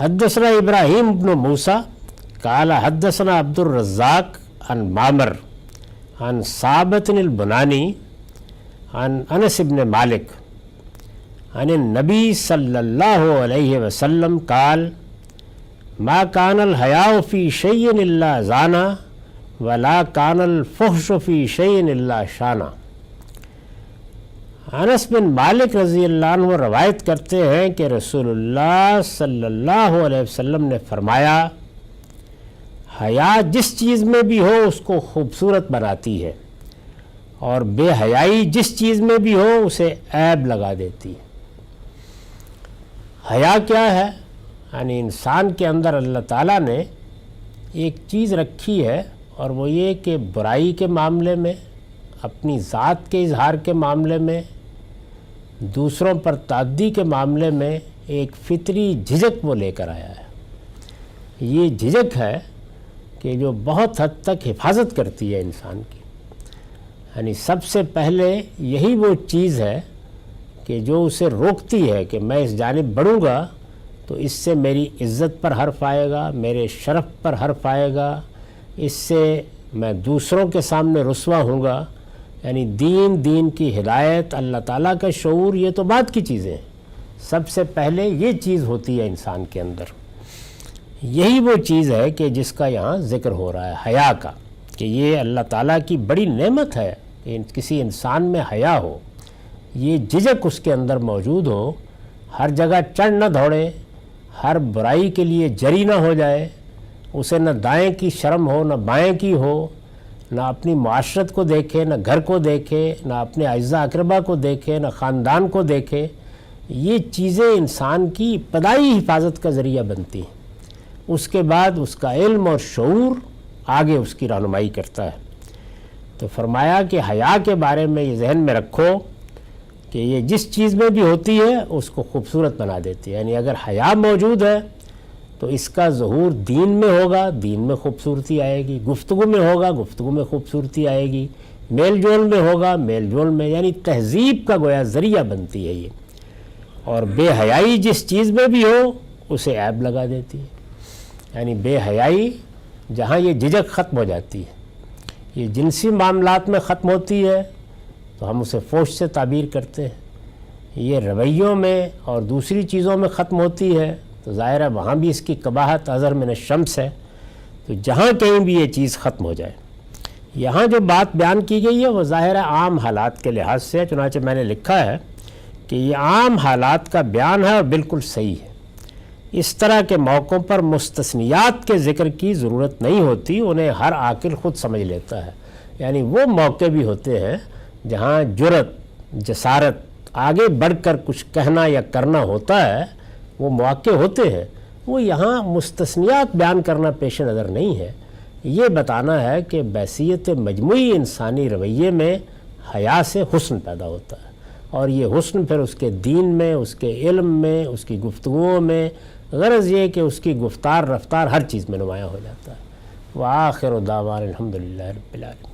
حدثنا ابراہیم بن موسیٰ قال حدثنا عبد الرزاق عن معمر عن ثابت البنانی عن انس بن مالک عن النبی صلی اللہ علیہ وسلم قال ما کان الحیاء فی شیء الا زانا ولا کان الفحش فی شیء الا شانا۔ انس بن مالک رضی اللہ عنہ روایت کرتے ہیں کہ رسول اللہ صلی اللہ علیہ وسلم نے فرمایا، حیا جس چیز میں بھی ہو اس کو خوبصورت بناتی ہے، اور بے حیائی جس چیز میں بھی ہو اسے عیب لگا دیتی ہے۔ حیا کیا ہے؟ یعنی انسان کے اندر اللہ تعالیٰ نے ایک چیز رکھی ہے، اور وہ یہ کہ برائی کے معاملے میں، اپنی ذات کے اظہار کے معاملے میں، دوسروں پر تعدی کے معاملے میں ایک فطری جھجک وہ لے کر آیا ہے۔ یہ جھجک ہے کہ جو بہت حد تک حفاظت کرتی ہے انسان کی۔ یعنی سب سے پہلے یہی وہ چیز ہے کہ جو اسے روکتی ہے کہ میں اس جانب بڑھوں گا تو اس سے میری عزت پر حرف آئے گا، میرے شرف پر حرف آئے گا، اس سے میں دوسروں کے سامنے رسوا ہوں گا۔ یعنی دین کی ہدایت، اللہ تعالیٰ کا شعور، یہ تو بعد کی چیزیں ہیں۔ سب سے پہلے یہ چیز ہوتی ہے انسان کے اندر۔ یہی وہ چیز ہے کہ جس کا یہاں ذکر ہو رہا ہے، حیا کا، کہ یہ اللہ تعالیٰ کی بڑی نعمت ہے کہ کسی انسان میں حیا ہو، یہ جھجک اس کے اندر موجود ہو، ہر جگہ چڑھ نہ دوڑے، ہر برائی کے لیے جری نہ ہو جائے، اسے نہ دائیں کی شرم ہو نہ بائیں کی ہو، نہ اپنی معاشرت کو دیکھے، نہ گھر کو دیکھے، نہ اپنے اعزاء اقربا کو دیکھے، نہ خاندان کو دیکھے۔ یہ چیزیں انسان کی ابتدائی حفاظت کا ذریعہ بنتی ہیں۔ اس کے بعد اس کا علم اور شعور آگے اس کی رہنمائی کرتا ہے۔ تو فرمایا کہ حیا کے بارے میں یہ ذہن میں رکھو کہ یہ جس چیز میں بھی ہوتی ہے اس کو خوبصورت بنا دیتی ہے۔ یعنی اگر حیا موجود ہے تو اس کا ظہور دین میں ہوگا، دین میں خوبصورتی آئے گی، گفتگو میں ہوگا، گفتگو میں خوبصورتی آئے گی، میل جول میں ہوگا، میل جول میں، یعنی تہذیب کا گویا ذریعہ بنتی ہے یہ۔ اور بے حیائی جس چیز میں بھی ہو اسے عیب لگا دیتی ہے۔ یعنی بے حیائی جہاں یہ جھجک ختم ہو جاتی ہے، یہ جنسی معاملات میں ختم ہوتی ہے تو ہم اسے فحش سے تعبیر کرتے ہیں، یہ رویوں میں اور دوسری چیزوں میں ختم ہوتی ہے تو ظاہر ہے وہاں بھی اس کی قباحت اظہر من الشمس ہے۔ تو جہاں کہیں بھی یہ چیز ختم ہو جائے، یہاں جو بات بیان کی گئی ہے وہ ظاہر ہے عام حالات کے لحاظ سے، چنانچہ میں نے لکھا ہے کہ یہ عام حالات کا بیان ہے اور بالکل صحیح ہے۔ اس طرح کے موقعوں پر مستثنیات کے ذکر کی ضرورت نہیں ہوتی، انہیں ہر عاقل خود سمجھ لیتا ہے۔ یعنی وہ موقع بھی ہوتے ہیں جہاں جرأت، جسارت، آگے بڑھ کر کچھ کہنا یا کرنا ہوتا ہے، وہ مواقع ہوتے ہیں، وہ یہاں مستثنیات بیان کرنا پیش نظر نہیں ہے۔ یہ بتانا ہے کہ بحیثیت مجموعی انسانی رویے میں حیا سے حسن پیدا ہوتا ہے، اور یہ حسن پھر اس کے دین میں، اس کے علم میں، اس کی گفتگوؤں میں، غرض یہ کہ اس کی گفتار رفتار ہر چیز میں نمایاں ہو جاتا ہے۔ وآخر دعوانا الحمدللہ رب العالمین۔